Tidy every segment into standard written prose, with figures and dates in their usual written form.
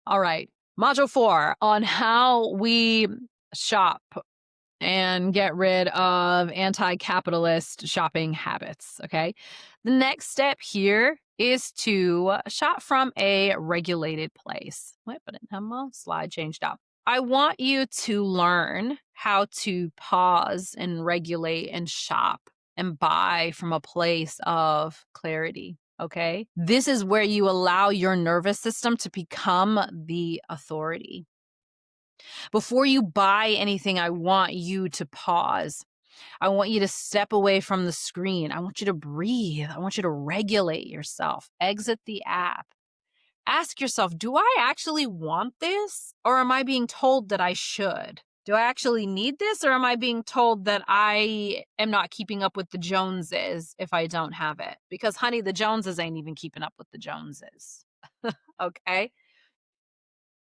All right. Module 4 on how we shop and get rid of anti-capitalist shopping habits, okay? The next step here is to shop from a regulated place. Wait, but my slide changed out. I want you to learn how to pause and regulate and shop and buy from a place of clarity. Okay. This is where you allow your nervous system to become the authority. Before you buy anything, I want you to pause. I want you to step away from the screen. I want you to breathe. I want you to regulate yourself. Exit the app. Ask yourself, do I actually want this? Or am I being told that I should? Do I actually need this? Or am I being told that I am not keeping up with the Joneses if I don't have it? Because, honey, the Joneses ain't even keeping up with the Joneses. Okay.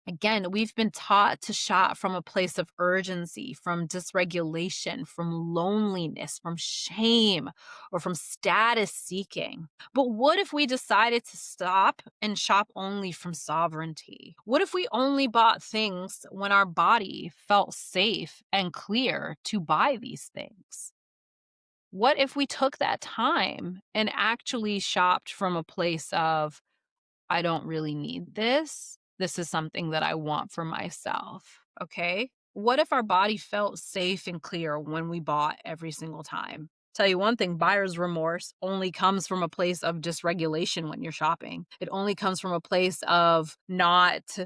Again, we've been taught to shop from a place of urgency, from dysregulation, from loneliness, from shame, or from status seeking. But what if we decided to stop and shop only from sovereignty? What if we only bought things when our body felt safe and clear to buy these things? What if we took that time and actually shopped from a place of, I don't really need this. This is something that I want for myself. Okay. What if our body felt safe and clear when we bought every single time? Tell you one thing, buyer's remorse only comes from a place of dysregulation when you're shopping. It only comes from a place of not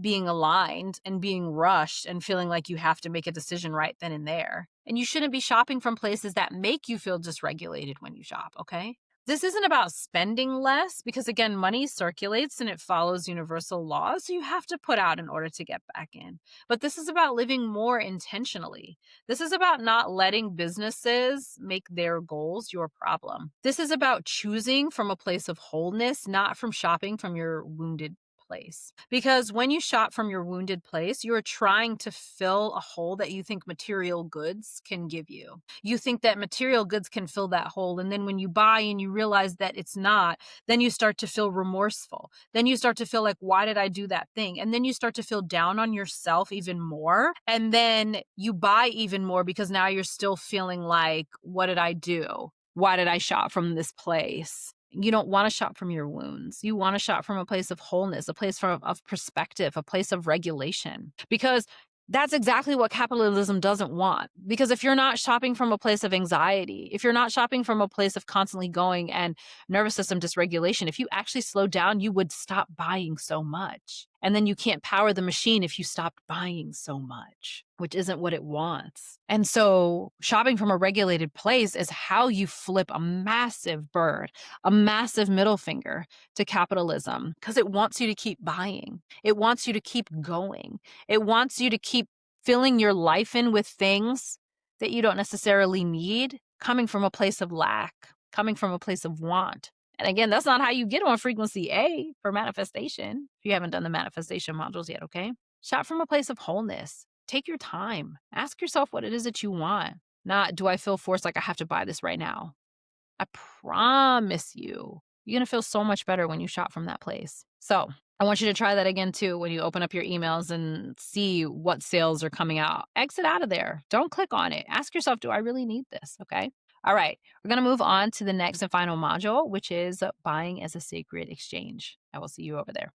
being aligned and being rushed and feeling like you have to make a decision right then and there. And you shouldn't be shopping from places that make you feel dysregulated when you shop, okay? This isn't about spending less because, again, money circulates and it follows universal laws. So you have to put out in order to get back in. But this is about living more intentionally. This is about not letting businesses make their goals your problem. This is about choosing from a place of wholeness, not from shopping from your wounded place. Because when you shop from your wounded place, you're trying to fill a hole that you think material goods can give you. You think that material goods can fill that hole. And then when you buy and you realize that it's not, then you start to feel remorseful. Then you start to feel like, why did I do that thing? And then you start to feel down on yourself even more. And then you buy even more because now you're still feeling like, what did I do? Why did I shop from this place? You don't want to shop from your wounds. You want to shop from a place of wholeness, a place of perspective, a place of regulation. Because that's exactly what capitalism doesn't want. Because if you're not shopping from a place of anxiety, if you're not shopping from a place of constantly going and nervous system dysregulation, if you actually slow down, you would stop buying so much. And then you can't power the machine if you stopped buying so much, which isn't what it wants. And so shopping from a regulated place is how you flip a massive bird, a massive middle finger to capitalism, because it wants you to keep buying. It wants you to keep going. It wants you to keep filling your life in with things that you don't necessarily need, coming from a place of lack, coming from a place of want. And again, that's not how you get on frequency A for manifestation. If you haven't done the manifestation modules yet, okay? Shop from a place of wholeness. Take your time. Ask yourself what it is that you want. Not, do I feel forced like I have to buy this right now? I promise you, you're going to feel so much better when you shop from that place. So I want you to try that again too when you open up your emails and see what sales are coming out. Exit out of there. Don't click on it. Ask yourself, do I really need this? Okay. All right. We're going to move on to the next and final module, which is buying as a sacred exchange. I will see you over there.